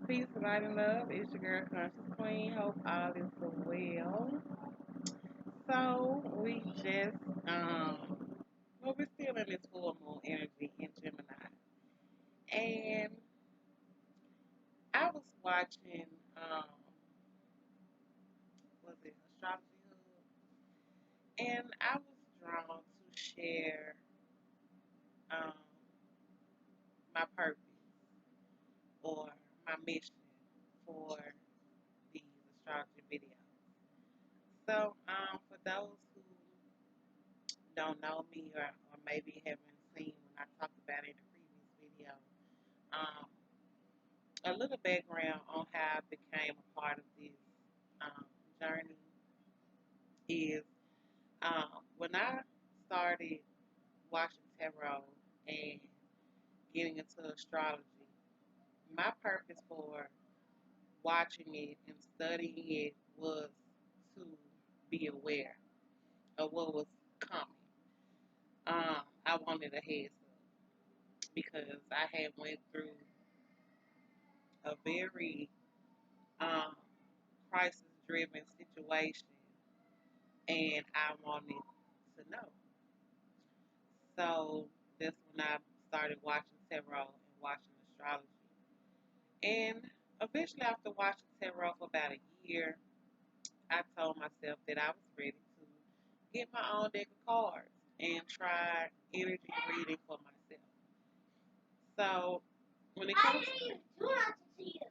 Peace, light, and love. It's your girl, Conscious Queen. Hope all is well. So we just, we're still in this full moon energy in Gemini, and I was watching, was it Astrology Hub, and I was drawn to share, um, my purpose or my mission for these astrology videos. So, for those who don't know me or maybe haven't seen when I talked about it in the previous video, um, a little background on how I became a part of this um, journey is when I started watching tarot and getting into astrology, my purpose for watching it and studying it was to be aware of what was coming. I wanted a heads up because I had went through a very um, crisis-driven situation, and I wanted to know. So that's when I started watching tarot and watching astrology. And eventually, after watching tarot for about a year, I told myself that I was ready to get my own deck of cards and try energy reading for myself. So when it comes,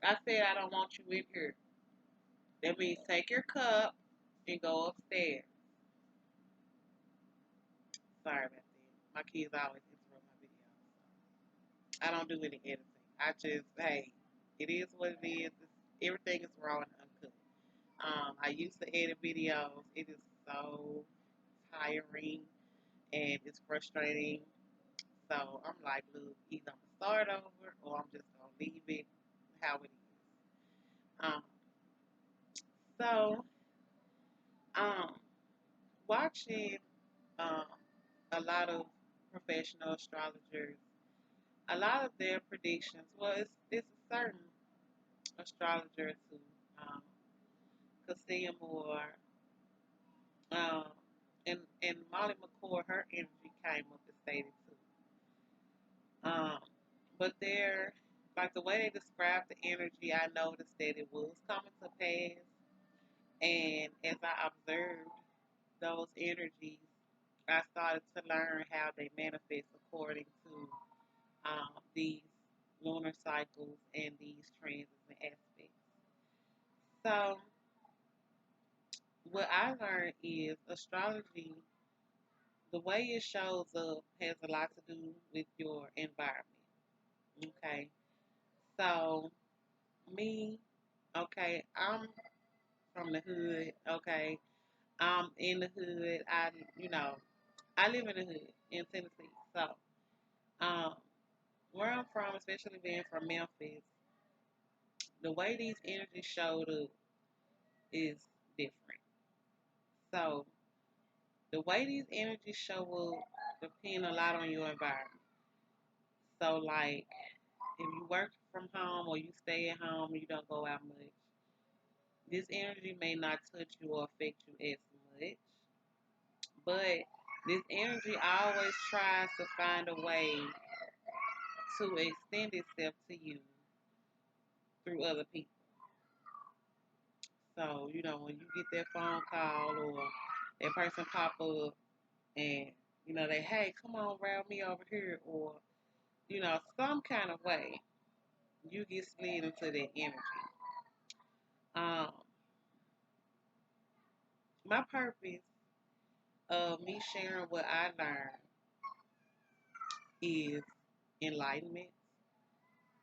I said I don't want you in here. That means take your cup and go upstairs. Sorry about that. My kids always interrupt my videos. I don't do any editing. I just, hey, it is what it is. Everything is raw and uncut. I used to edit videos. It is so tiring and it's frustrating. So I'm like, look, either I'm gonna start over or I'm just gonna leave it how it is. Um, so um, watching um, a lot of professional astrologers, a lot of their predictions. Well, it's a certain astrologer too, um, Cassia Moore, um, and Molly McCord. Her energy came up and stated too. But they're like the way they described the energy. I noticed that it was coming to pass, and as I observed those energies, I started to learn how they manifest according to these lunar cycles and these transits and aspects. So, what I learned is astrology, the way it shows up has a lot to do with your environment. Okay. So, me, okay, I'm from the hood. Okay. I'm in the hood. I live in the hood in Tennessee. So, um, where I'm from, especially being from Memphis, the way these energies showed up is different. So the way these energies show up depend a lot on your environment. So like if you work from home or you stay at home and you don't go out much, this energy may not touch you or affect you as much. But this energy always tries to find a way to extend itself to you through other people. So, when you get that phone call or that person pop up and, they, hey, come on, round me over here, or, some kind of way, you get slid into that energy. Um, my purpose of me sharing what I learned is enlightenment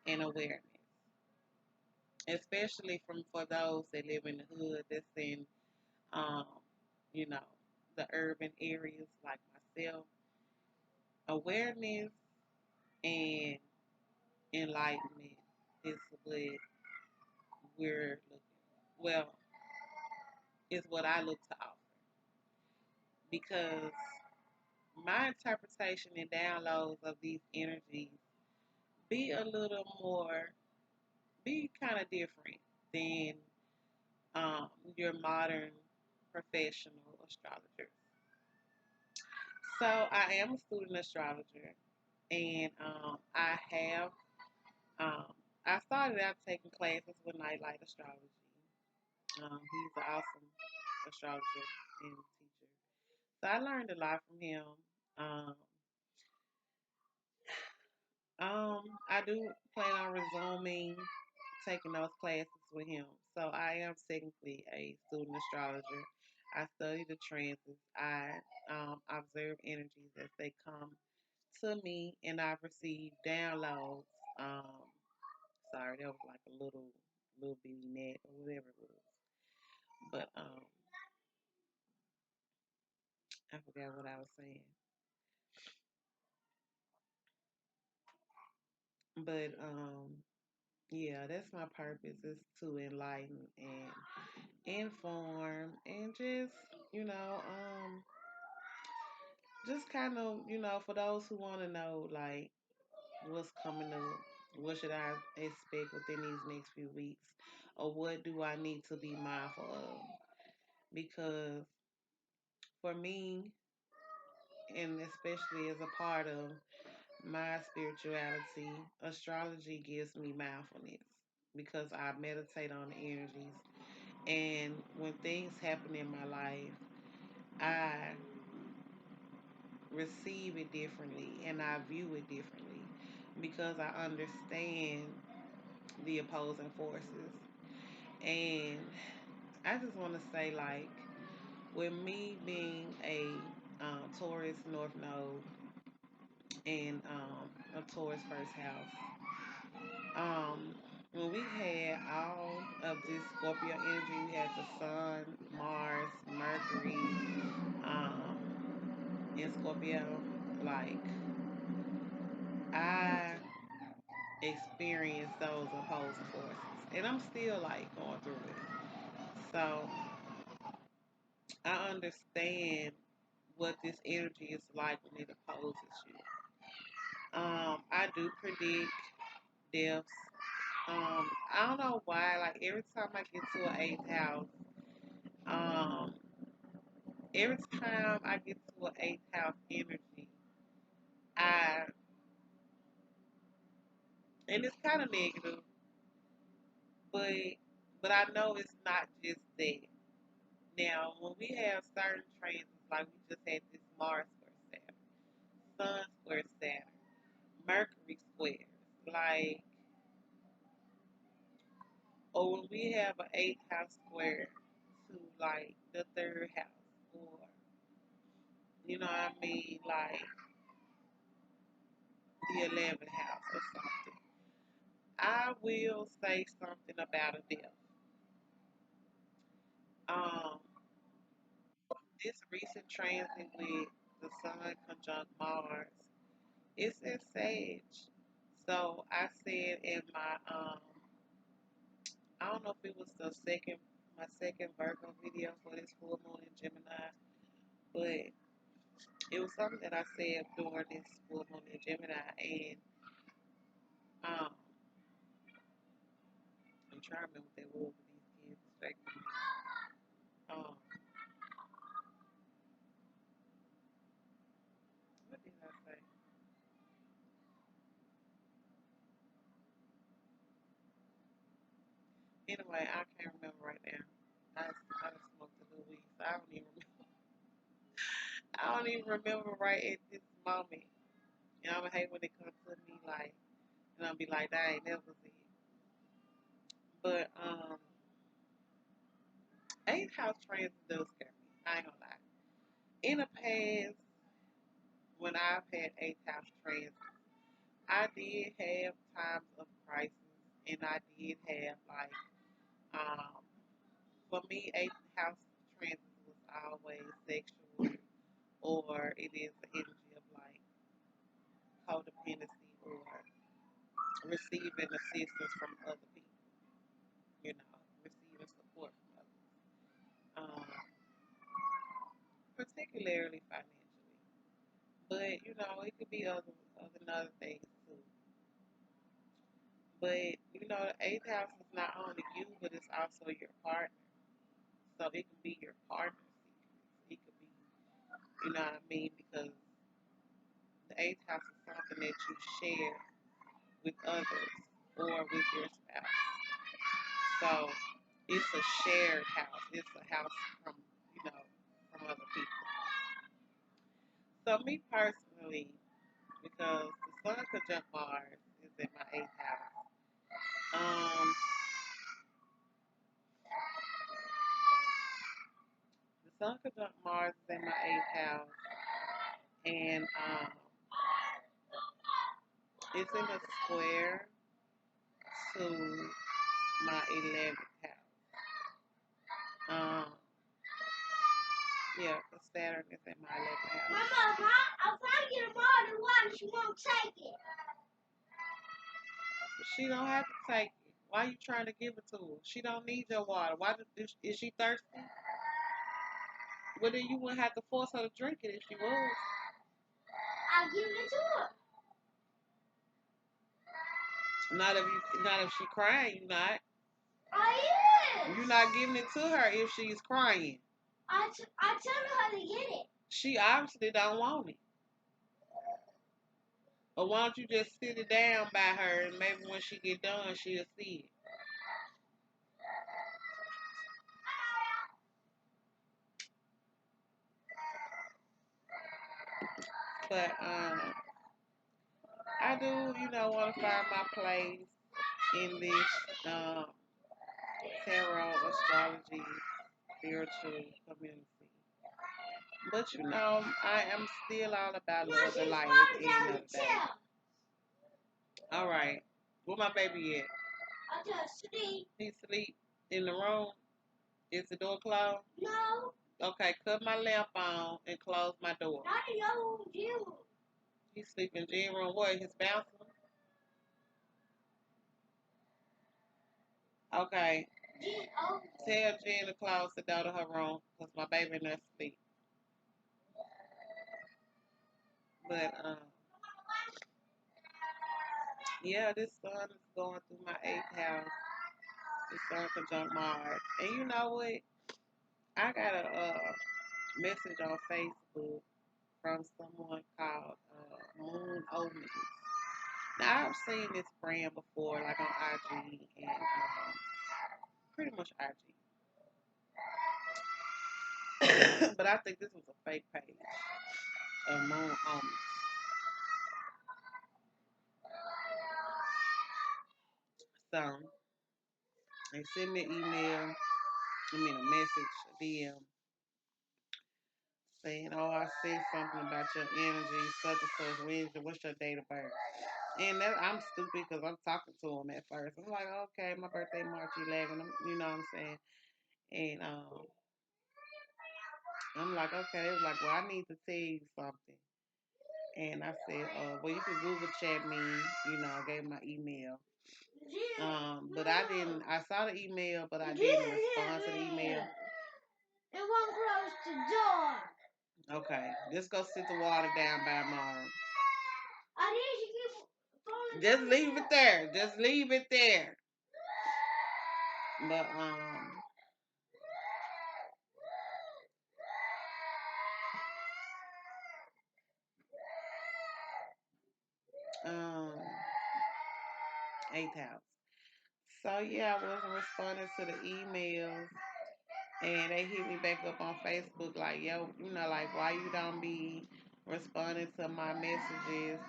and awareness, especially for those that live in the hood that's in, um, you know, the urban areas like myself. Awareness and enlightenment is what we're looking. Well, is what I look to offer because my interpretation and downloads of these energies be a little more be kind of different than your modern professional astrologers. So I am a student astrologer, and um, I started out taking classes with Nightlight Astrology. He's an awesome astrologer and teacher. So I learned a lot from him. Um, I do plan on resuming taking those classes with him. So I am technically a student astrologer. I study the transits. I observe energies as they come to me, and I receive downloads. Um, Sorry, that was like a little bitty net or whatever it was. But I forgot what I was saying. But yeah, that's my purpose is to enlighten and inform and just kind of, for those who want to know like what's coming up, what should I expect within these next few weeks, or what do I need to be mindful of? Because for me, and especially as a part of my spirituality, astrology gives me mindfulness because I meditate on the energies. And when things happen in my life, I receive it differently and I view it differently because I understand the opposing forces. And I just want to say, like, with me being a Taurus North Node and a Taurus first house, when we had all of this Scorpio energy, we had the Sun, Mars, Mercury, um, in Scorpio. Like I experienced those opposing forces, and I'm still like going through it. So I understand what this energy is like when it opposes you. I do predict deaths. I don't know why. Like every time I get to an eighth house, um, every time I get to an eighth house energy, I and it's kind of negative, but I know it's not just that. Now, when we have certain transits, like we just had this Mars square Saturn, Sun square Saturn, Mercury squares, like, or when we have an eighth house square to like the third house, or you know what I mean, like the 11th house or something, I will say something about a death. Um, this recent transit with the Sun conjunct Mars, it's in Sage. So I said in my I don't know if it was my second Virgo video for this full moon in Gemini, but it was something that I said during this full moon in Gemini, and um, I'm trying to remember what that was with these kids distracting me. What did I say? Anyway, I can't remember right now. I just smoked a little weed, so I don't even remember right at this moment. And I'm hate when it comes to me like, and I'll be like, that ain't never it. But eighth house transit does scare me. I ain't gonna lie. In the past, when I've had eighth house transit, I did have times of crisis, and I did have like, um, for me, eighth house transit was always sexual, or it is the energy of like codependency or receiving assistance from other people. Receiving support from others, particularly financially. But it could be other things too. But you know, the eighth house is not only you, but it's also your partner. So it could be your partner's secrets. It could be, you know what I mean? Because the eighth house is something that you share with others or with your spouse. So it's a shared house. It's a house from, you know, from other people. So me personally, because the sun conjunct Mars is in my eighth house. The sun conjunct Mars is in my eighth house, and it's in a square to my 11th house. Um, yeah, the Saturn is in my 11th house. Mama, I'm trying to get a bottle of water. She won't take it. She don't have to take it. Why you trying to give it to her? She don't need your water. Is she thirsty? Well, then you wouldn't have to force her to drink it if she was. I'll give it to her. Not if she crying. You not. I is. You're not giving it to her if she's crying. I tell her to get it. She obviously don't want it. Or why don't you just sit it down by her and maybe when she get done she'll see it. But I do, want to find my place in this tarot, astrology, spiritual community. But I am still all about love and light at the end of the day. All right. Where my baby at? I just sleep. He sleep in the room? Is the door closed? No. Okay, cut my lamp on and close my door. Not in your room. He sleep in Jen's room. What, his bouncer? Okay. Tell Jen to close the door to her room because my baby in there sleep. But, yeah, this sun is going through my 8th house. This sun conjunct Mars. And you know what? I got a message on Facebook from someone called Moon Omens. Now, I've seen this brand before, like on IG and pretty much IG. But I think this was a fake page of Moon Omens. So, they sent me an email, a message, a DM, saying, oh, I said something about your energy, such and such, Wednesday, what's your date of birth? And I'm stupid because I'm talking to him at first. I'm like, okay, my birthday March 11th, you know what I'm saying? And I'm like, okay. They was like, well, I need to tell you something. And I said, well, you can Google chat me, I gave my email. But I saw the email, but I didn't respond to the email. It won't close the door. Okay, just go sit the water down by Mara. Just leave it there. Just leave it there. But 8th house. So yeah, I wasn't responding to the emails, and they hit me back up on Facebook like, yo, like why you don't be responding to my messages?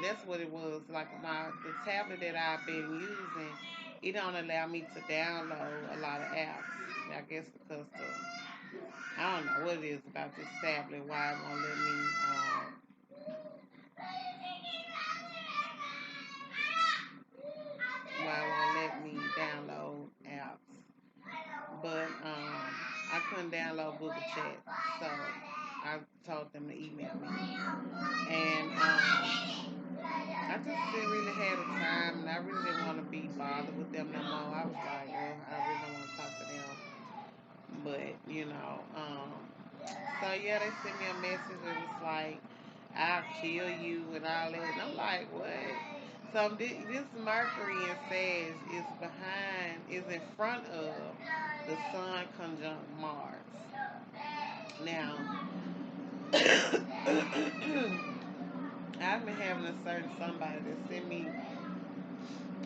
That's what it was. Like the tablet that I've been using, it don't allow me to download a lot of apps. I guess because I don't know what it is about this tablet why it won't let me. Why it won't let me download apps. But I couldn't download Google Chat, so I told them to email me. And I just didn't really have the time, and I really didn't want to be bothered with them no more. I was like, well, I really don't want to talk to them. But, so yeah, they sent me a message. It was like, I'll kill you and all that. And I'm like, what? So this Mercury in Sag is in front of the Sun conjunct Mars. Now, I've been having a certain somebody that send me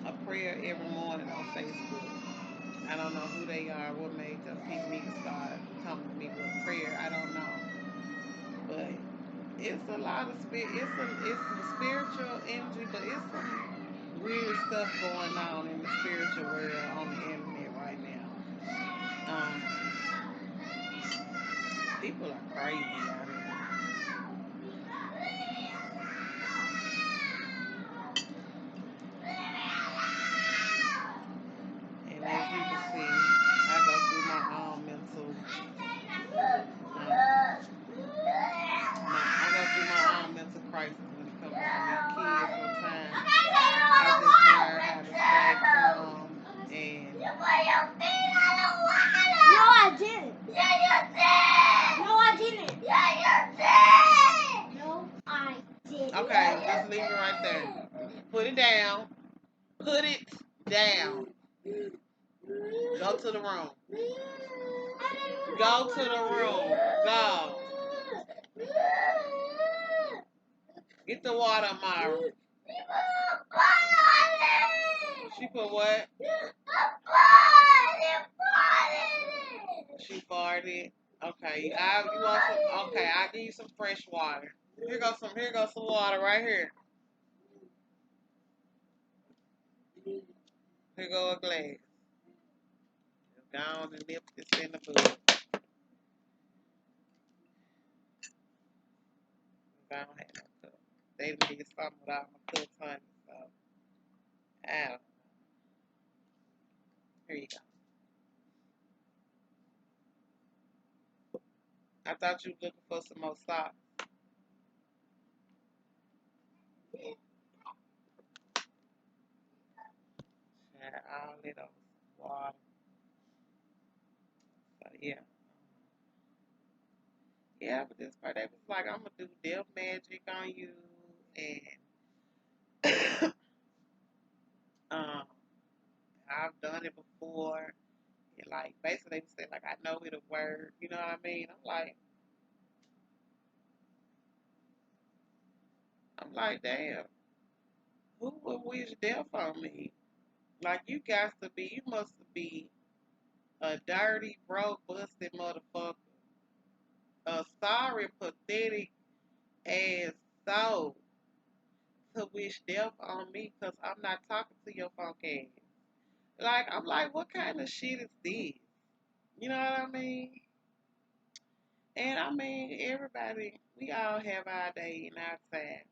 a prayer every morning on Facebook. I don't know who they are, what made them pick me to start coming to me with prayer. I don't know, but it's a lot of it's some spiritual energy, but it's some weird stuff going on in the spiritual world on the internet right now. People are crazy out here. And as you can see, I go through my own mental, I go through my own mental crisis when it comes to these kids. Sometimes I just learn how to stay calm and. No, I didn't. Yeah, you did. No, I didn't. Yeah, you did. No, I didn't. Okay, just leave it right there. Put it down. Put it down. Go to the room. Go to the room. Go. Get the water, Myra. She put what? She farted. Okay, you want some? Okay, I give you some fresh water. Here goes some water right here. Here go a glass. Go on and nip this in the bud. I don't have no cup. They did something without my cup, honey. So, I don't know. Here you go. I thought you were looking for some more socks. Had all of those water. So, yeah. Yeah, but this part, they was like, I'm going to do death magic on you. And I've done it before. And, like, basically, they say, like, I know it'll work. You know what I mean? I'm like, damn. Who would wish death on me? Like, you must be a dirty, broke, busted motherfucker. A sorry, pathetic ass soul to wish death on me because I'm not talking to your phone ass. Like, I'm like, what kind of shit is this? You know what I mean? And I mean, everybody, we all have our day and our time.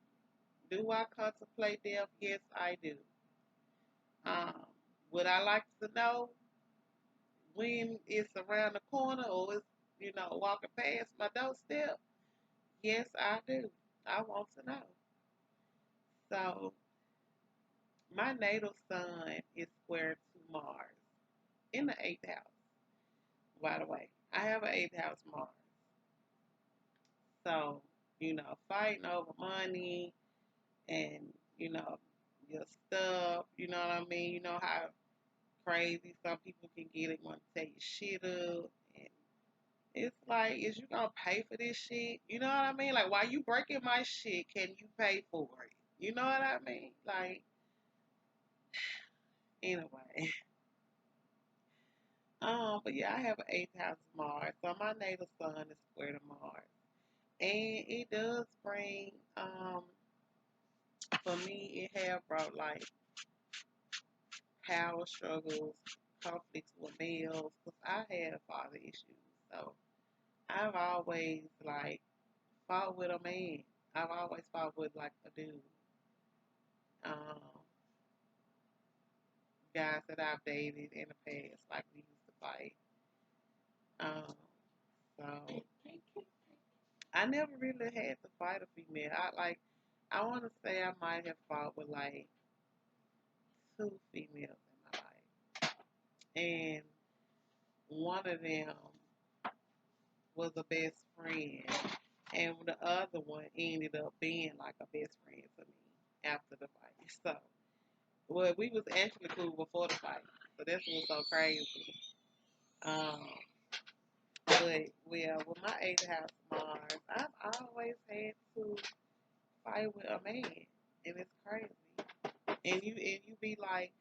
Do I contemplate death? Yes, I do. Um, would I like to know when it's around the corner or it's, walking past my doorstep? Yes, I do. I want to know. So, my natal sun is square to Mars in the eighth house. By the way, I have an eighth house Mars. So, fighting over money and, your stuff, you know what I mean? You know how crazy some people can get it want to take your shit up. And it's like, is you gonna pay for this shit? You know what I mean? Like, while you breaking my shit, can you pay for it? You know what I mean? Like, anyway. But yeah, I have an eighth house Mars. So my natal sun is square to Mars. And it does bring, for me, it have brought like power struggles, conflicts with males, because I had father issues. So I've always like fought with a man. I've always fought with like a dude. Um, Guys that I've dated in the past, like we used to fight. Um, so I never really had to fight a female. I want to say I might have fought with like two females in my life, and one of them was a best friend, and the other one ended up being like a best friend to me after the fight. So Well, we was actually cool before the fight, so that's what's so crazy. Um, but well, with my eighth house Mars, I've always had to fight with a man, and it's crazy. And you be like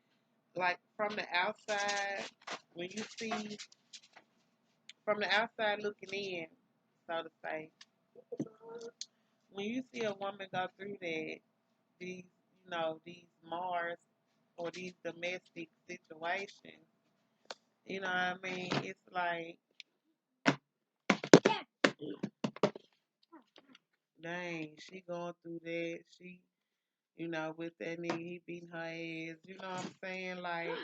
from the outside, when you see from the outside looking in, so to say, when you see a woman go through that, these Mars or these domestic situations, you know what I mean? It's like, dang, she going through that. She, with that nigga, he beating her ass. You know what I'm saying? Like,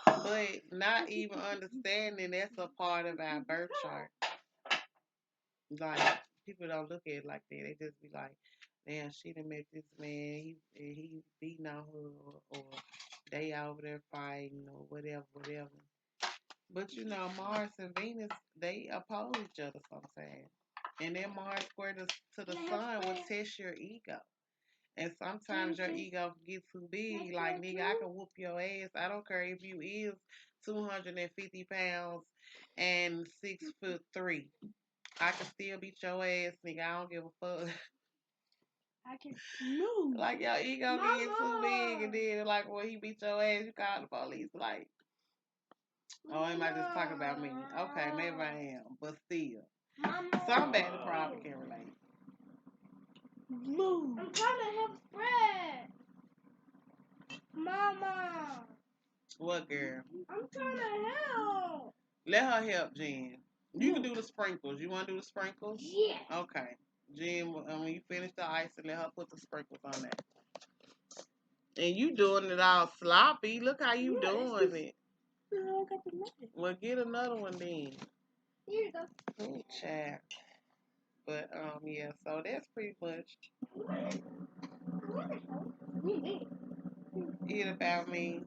but not even understanding that's a part of our birth chart. Like, people don't look at it like that. They just be like, damn, she done met this man. He beating on her, or they over there fighting, or whatever. But Mars and Venus, they oppose each other sometimes. And then Mars square to the sun will test your ego. And sometimes your ego get too big. Like, nigga, I can whoop your ass. I don't care if you is 250 pounds and 6'3". I can still beat your ass, nigga. I don't give a fuck. I can move. Like, your ego get too big, and then, like, when he beat your ass, you call the police. Like, oh, am I just talking about me? Okay, maybe I am. But still. Somebody probably can relate. Move. I'm trying to help spread. Mama. What, girl? I'm trying to help. Let her help, Jen. You can do the sprinkles. You want to do the sprinkles? Yeah. Okay. Jen, when you finish the ice, let her put the sprinkles on there. And you doing it all sloppy. Look how you doing it. Well, get another one then. Here you go. Oh, child. But yeah. So that's pretty much it about me.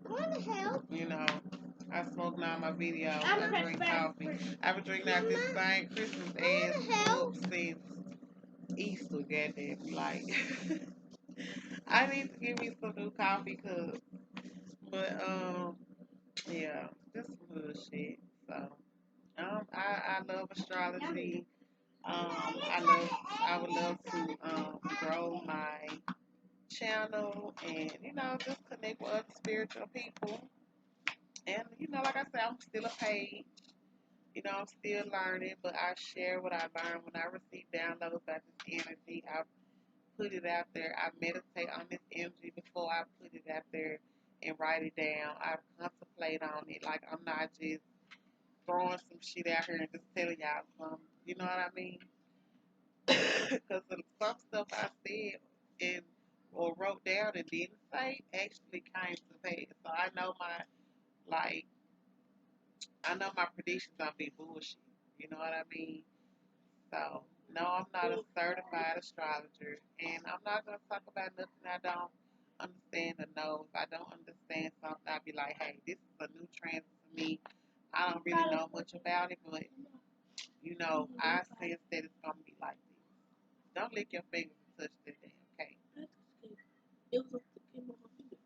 I smoke now my videos. I drink coffee. I've been drinking out this same Christmas ass cup since Easter. Goddamn, like I need to give me some new coffee cups. But yeah, just some good shit. So I love astrology. I would love to grow my channel and just connect with other spiritual people. And like I said, I'm still a page. I'm still learning, but I share what I learn. When I receive downloads about this energy, I put it out there. I meditate on this energy before I put it out there and write it down. I contemplate on it. Like, I'm not just throwing some shit out here and just telling y'all something. You know what I mean? Because some stuff I said and or wrote down and didn't say actually came to pass. So like I know my predictions gonna be bullshit. You know what I mean? So no, I'm not a certified astrologer, and I'm not gonna talk about nothing I don't understand or know. If I don't understand something, I'll be like, hey, this is a new trend for me. I don't really know much about it, but I sense that it's gonna be like this. Don't lick your fingers and touch that damn cake. It was came on my finger.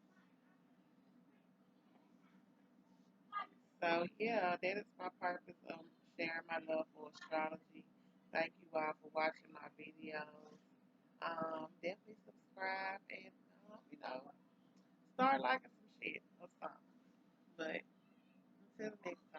So yeah, that is my purpose of sharing my love for astrology. Thank you all for watching my videos. Definitely subscribe and start liking some shit or something. But until next